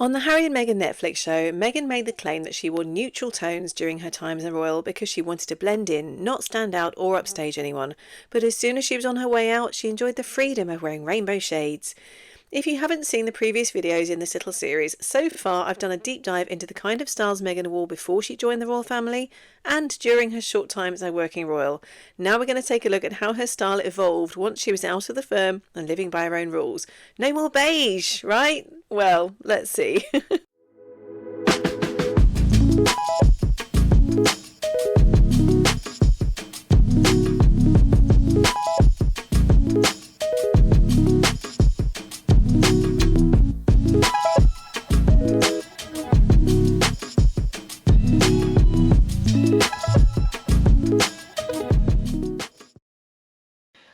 On the Harry and Meghan Netflix show, Meghan made the claim that she wore neutral tones during her time as a royal because she wanted to blend in, not stand out or upstage anyone. But as soon as she was on her way out, she enjoyed the freedom of wearing rainbow shades. If you haven't seen the previous videos in this little series, so far I've done a deep dive into the kind of styles Meghan wore before she joined the royal family and during her short time as a working royal. Now we're going to take a look at how her style evolved once she was out of the firm and living by her own rules. No more beige, right? Well, let's see.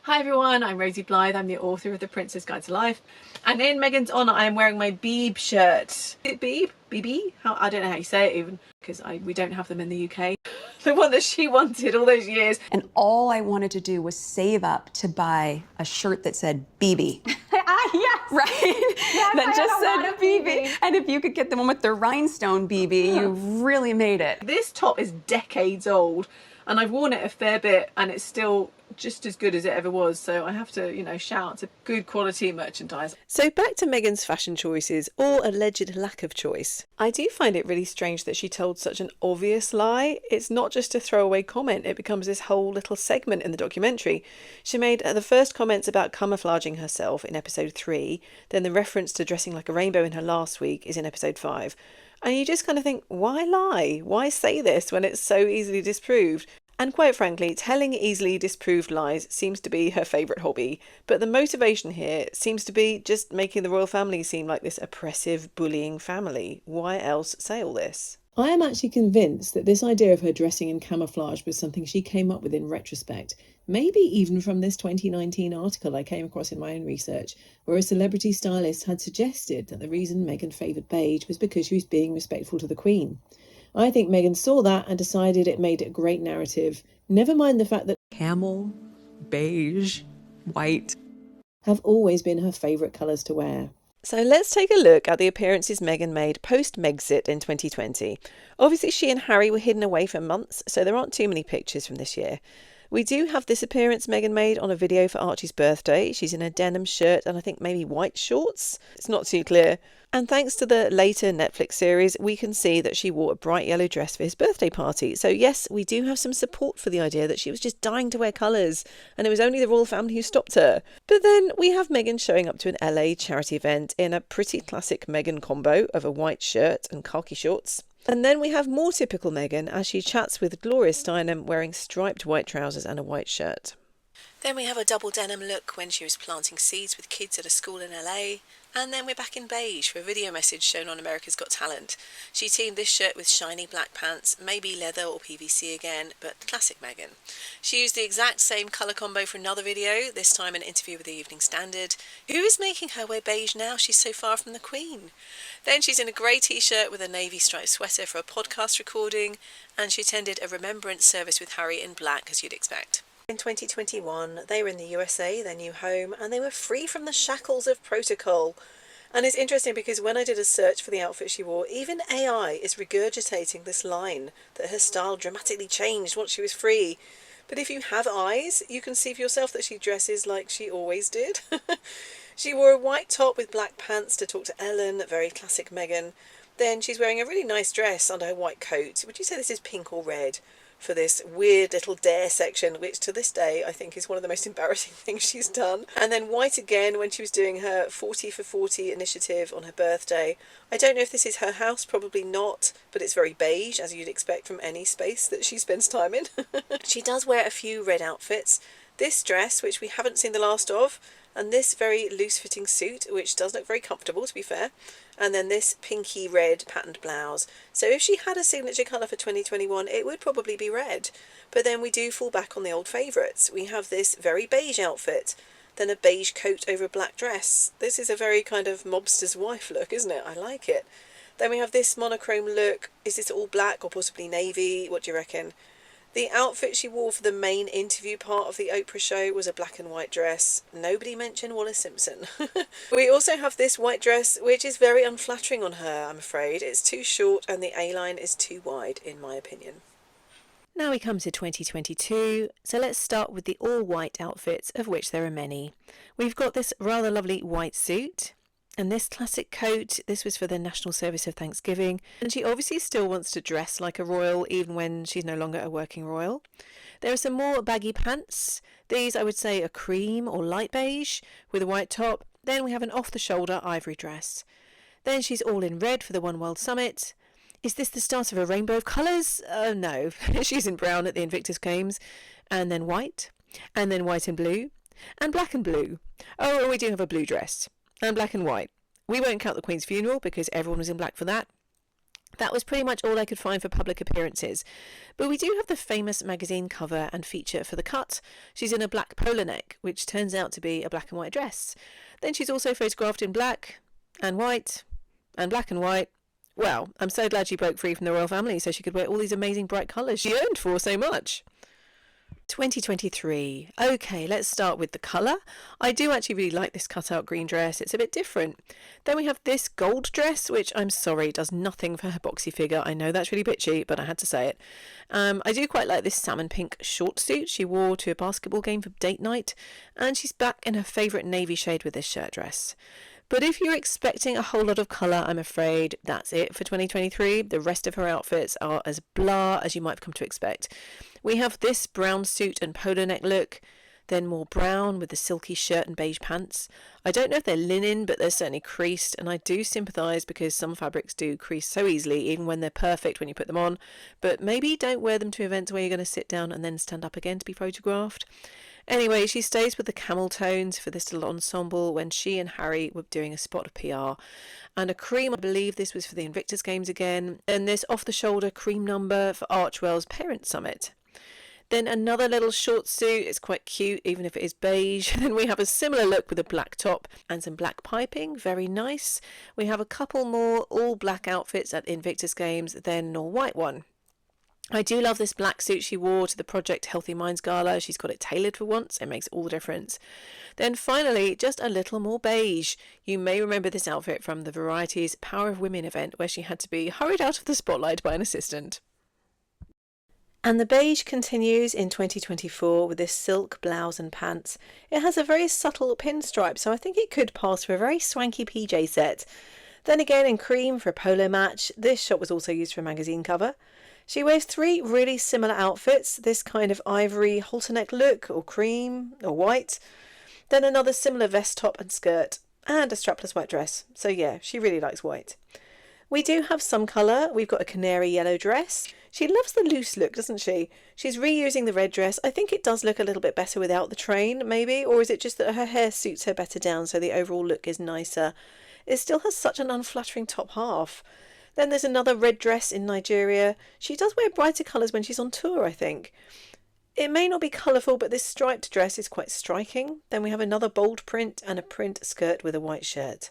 Hi everyone, I'm Rosie Blythe. I'm the author of The Princess Guide to Life, and in Meghan's honour I am wearing my beige shirt. Is it beige? BB? I don't know how you say it even, because we don't have them in the UK. The one that she wanted all those years. And all I wanted to do was save up to buy a shirt that said BB. Yes. Right? Yes, that just said BB. BB. And if you could get the one with the rhinestone BB, you've really made it. This top is decades old, and I've worn it a fair bit, and it's still just as good as it ever was, so I have to, shout to good quality merchandise. So back to Meghan's fashion choices, or alleged lack of choice. I do find it really strange that she told such an obvious lie. It's not just a throwaway comment, it becomes this whole little segment in the documentary. She made the first comments about camouflaging herself in episode 3, then the reference to dressing like a rainbow in her last week is in episode 5. And you just kind of think, why lie? Why say this when it's so easily disproved? And quite frankly, telling easily disproved lies seems to be her favourite hobby, but the motivation here seems to be just making the royal family seem like this oppressive, bullying family. Why else say all this? I am actually convinced that this idea of her dressing in camouflage was something she came up with in retrospect, maybe even from this 2019 article I came across in my own research, where a celebrity stylist had suggested that the reason Meghan favoured beige was because she was being respectful to the Queen. I think Meghan saw that and decided it made a great narrative. Never mind the fact that Camel, beige, white. have always been her favourite colours to wear. So let's take a look at the appearances Meghan made post-Megxit in 2020. Obviously she and Harry were hidden away for months, so there aren't too many pictures from this year. We do have this appearance Meghan made on a video for Archie's birthday. She's in a denim shirt and I think maybe white shorts. It's not too clear. And thanks to the later Netflix series, we can see that she wore a bright yellow dress for his birthday party. So yes, we do have some support for the idea that she was just dying to wear colours and it was only the royal family who stopped her. But then we have Meghan showing up to an LA charity event in a pretty classic Meghan combo of a white shirt and khaki shorts. And then we have more typical Meghan as she chats with Gloria Steinem wearing striped white trousers and a white shirt. Then we have a double denim look when she was planting seeds with kids at a school in LA. And then we're back in beige for a video message shown on America's Got Talent. She teamed this shirt with shiny black pants, maybe leather or PVC again, but classic Meghan. She used the exact same colour combo for another video, this time an interview with the Evening Standard. Who is making her wear beige now? She's so far from the Queen. Then she's in a grey t-shirt with a navy striped sweater for a podcast recording, and she attended a remembrance service with Harry in black, as you'd expect. In 2021, they were in the USA, their new home, and they were free from the shackles of protocol. And it's interesting because when I did a search for the outfit she wore, even AI is regurgitating this line that her style dramatically changed once she was free. But if you have eyes, you can see for yourself that she dresses like she always did. She wore a white top with black pants to talk to Ellen, very classic Meghan. Then she's wearing a really nice dress under her white coat. Would you say this is pink or red? For this weird little dare section, which to this day I think is one of the most embarrassing things she's done. And then white again when she was doing her 40 for 40 initiative on her birthday. I don't know if this is her house, probably not, but it's very beige, as you'd expect from any space that she spends time in. She does wear a few red outfits. This dress, which we haven't seen the last of, and this very loose-fitting suit, which does look very comfortable, to be fair, and then this pinky red patterned blouse. So if she had a signature colour for 2021, it would probably be red. But then we do fall back on the old favourites. We have this very beige outfit, then a beige coat over a black dress. This is a very kind of mobster's wife look, isn't it? I like it. Then we have this monochrome look. Is this all black or possibly navy? What do you reckon? The outfit she wore for the main interview part of the Oprah show was a black and white dress. Nobody mentioned Wallace Simpson. We also have this white dress, which is very unflattering on her, I'm afraid. It's too short and the A-line is too wide, in my opinion. Now we come to 2022, so let's start with the all-white outfits, of which there are many. We've got this rather lovely white suit, and this classic coat. This was for the National Service of Thanksgiving, and she obviously still wants to dress like a royal even when she's no longer a working royal. There are some more baggy pants. These I would say are cream or light beige with a white top. Then we have an off-the-shoulder ivory dress. Then she's all in red for the One World Summit. Is this the start of a rainbow of colours? No. She's in brown at the Invictus Games, and then white and blue, and black and blue. Oh, and we do have a blue dress, and black and white. We won't count the Queen's funeral because everyone was in black for that. That was pretty much all I could find for public appearances. But we do have the famous magazine cover and feature for the cut. She's in a black polo neck, which turns out to be a black and white dress. Then she's also photographed in black and white and black and white. Well, I'm so glad she broke free from the royal family so she could wear all these amazing bright colours she earned for so much. 2023. Okay, let's start with the colour. I do actually really like this cutout green dress. It's a bit different. Then we have this gold dress, which I'm sorry does nothing for her boxy figure. I know that's really bitchy, but I had to say it. I do quite like this salmon pink short suit she wore to a basketball game for date night, and she's back in her favourite navy shade with this shirt dress. But if you're expecting a whole lot of colour, I'm afraid that's it for 2023. The rest of her outfits are as blah as you might have come to expect. We have this brown suit and polo neck look, then more brown with the silky shirt and beige pants. I don't know if they're linen, but they're certainly creased, and I do sympathise because some fabrics do crease so easily, even when they're perfect when you put them on. But maybe don't wear them to events where you're going to sit down and then stand up again to be photographed. Anyway, she stays with the camel tones for this little ensemble when she and Harry were doing a spot of PR. And a cream, I believe this was for the Invictus Games again. And this off-the-shoulder cream number for Archwell's Parent Summit. Then another little short suit. It's quite cute, even if it is beige. Then we have a similar look with a black top and some black piping. Very nice. We have a couple more all black outfits at Invictus Games, then an all white one. I do love this black suit she wore to the Project Healthy Minds Gala. She's got it tailored for once. It makes all the difference. Then finally, just a little more beige. You may remember this outfit from the Variety's Power of Women event where she had to be hurried out of the spotlight by an assistant. And the beige continues in 2024 with this silk blouse and pants. It has a very subtle pinstripe, so I think it could pass for a very swanky PJ set. Then again in cream for a polo match. This shot was also used for a magazine cover. She wears three really similar outfits, this kind of ivory halter neck look, or cream, or white. Then another similar vest top and skirt, and a strapless white dress. So yeah, she really likes white. We do have some colour. We've got a canary yellow dress. She loves the loose look, doesn't she? She's reusing the red dress. I think it does look a little bit better without the train, maybe, or is it just that her hair suits her better down, so the overall look is nicer? It still has such an unflattering top half. Then there's another red dress in Nigeria. She does wear brighter colours when she's on tour, I think. It may not be colourful, but this striped dress is quite striking. Then we have another bold print and a print skirt with a white shirt.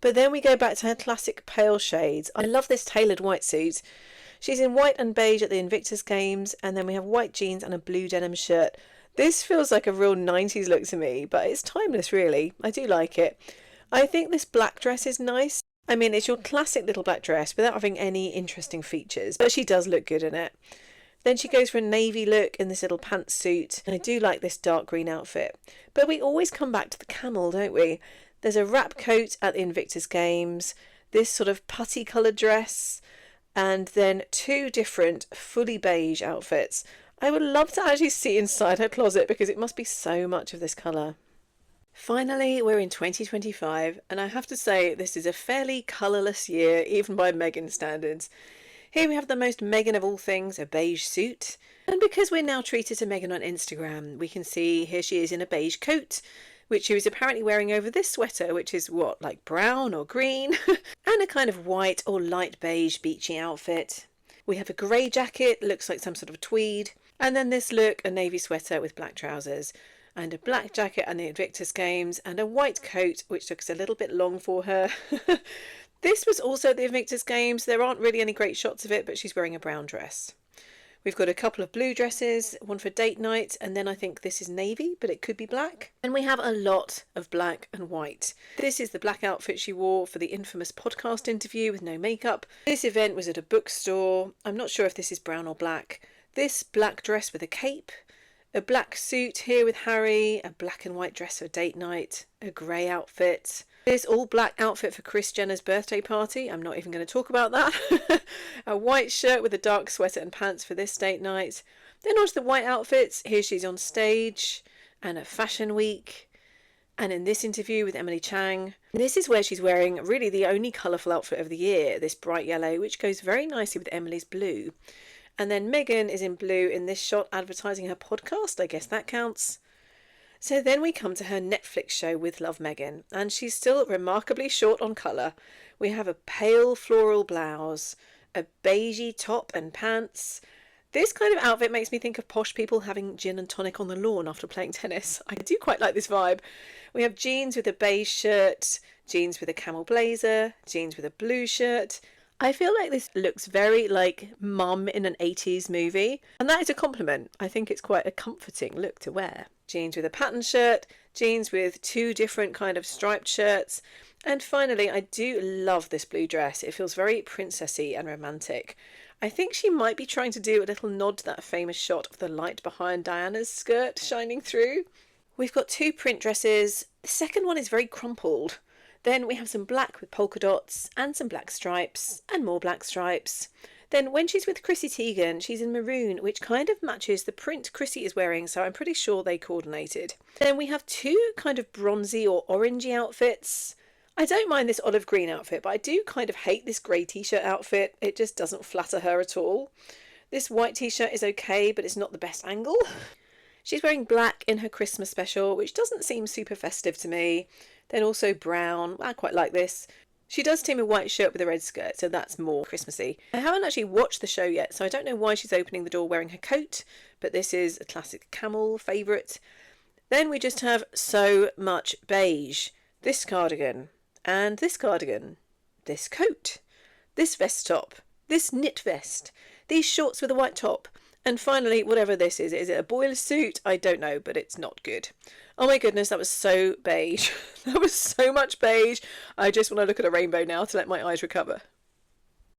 But then we go back to her classic pale shades. I love this tailored white suit. She's in white and beige at the Invictus Games, and then we have white jeans and a blue denim shirt. This feels like a real 90s look to me, but it's timeless really. I do like it. I think this black dress is nice. I mean, it's your classic little black dress without having any interesting features, but she does look good in it. Then she goes for a navy look in this little pantsuit, and I do like this dark green outfit. But we always come back to the camel, don't we? There's a wrap coat at the Invictus Games, this sort of putty coloured dress, and then two different fully beige outfits. I would love to actually see inside her closet because it must be so much of this colour. Finally, we're in 2025, and I have to say this is a fairly colourless year, even by Meghan standards. Here we have the most Meghan of all things, a beige suit. And because we're now treated to Meghan on Instagram, we can see here she is in a beige coat, which she was apparently wearing over this sweater, which is what, like brown or green? And a kind of white or light beige beachy outfit. We have a grey jacket, looks like some sort of tweed. And then this look, a navy sweater with black trousers. And a black jacket and the Invictus Games, and a white coat, which looks a little bit long for her. This was also the Invictus Games. There aren't really any great shots of it, but she's wearing a brown dress. We've got a couple of blue dresses, one for date night, and then I think this is navy, but it could be black. And we have a lot of black and white. This is the black outfit she wore for the infamous podcast interview with no makeup. This event was at a bookstore. I'm not sure if this is brown or black. This black dress with a cape. A black suit here with Harry, a black and white dress for date night, a grey outfit. This all black outfit for Kris Jenner's birthday party. I'm not even going to talk about that. A white shirt with a dark sweater and pants for this date night. Then on to the white outfits. Here she's on stage and at Fashion Week. And in this interview with Emily Chang. This is where she's wearing really the only colourful outfit of the year, this bright yellow, which goes very nicely with Emily's blue. And then Meghan is in blue in this shot advertising her podcast. I guess that counts. So then we come to her Netflix show with Love Meghan, and she's still remarkably short on colour. We have a pale floral blouse, a beigey top and pants. This kind of outfit makes me think of posh people having gin and tonic on the lawn after playing tennis. I do quite like this vibe. We have jeans with a beige shirt, jeans with a camel blazer, jeans with a blue shirt. I feel like this looks very like mum in an 80s movie, and that is a compliment. I think it's quite a comforting look to wear. Jeans with a pattern shirt, jeans with two different kind of striped shirts, and finally I do love this blue dress. It feels very princessy and romantic. I think she might be trying to do a little nod to that famous shot of the light behind Diana's skirt shining through. We've got two print dresses. The second one is very crumpled. Then we have some black with polka dots and some black stripes and more black stripes. Then when she's with Chrissy Teigen, she's in maroon, which kind of matches the print Chrissy is wearing, so I'm pretty sure they coordinated. Then we have two kind of bronzy or orangey outfits. I don't mind this olive green outfit, but I do kind of hate this grey t-shirt outfit. It just doesn't flatter her at all. This white t-shirt is okay, but it's not the best angle. She's wearing black in her Christmas special, which doesn't seem super festive to me. Then also brown. I quite like this. She does team a white shirt with a red skirt, so that's more Christmassy. I haven't actually watched the show yet, so I don't know why she's opening the door wearing her coat, but this is a classic camel favourite. Then we just have so much beige. This cardigan, and this cardigan, this coat, this vest top, this knit vest, these shorts with a white top, and finally, whatever this is it a boiler suit? I don't know, but it's not good. Oh my goodness, that was so beige. That was so much beige. I just want to look at a rainbow now to let my eyes recover.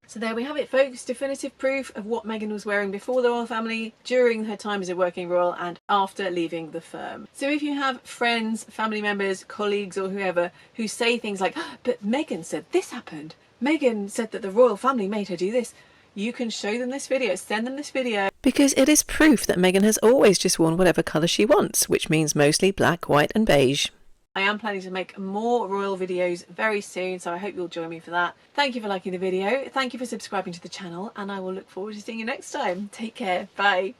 So there we have it, folks. Definitive proof of what Meghan was wearing before the royal family, during her time as a working royal, and after leaving the firm. So if you have friends, family members, colleagues, or whoever who say things like, but Meghan said this happened, Meghan said that the royal family made her do this, you can show them this video, send them this video. Because it is proof that Meghan has always just worn whatever colour she wants, which means mostly black, white and beige. I am planning to make more royal videos very soon, so I hope you'll join me for that. Thank you for liking the video, thank you for subscribing to the channel, and I will look forward to seeing you next time. Take care, bye.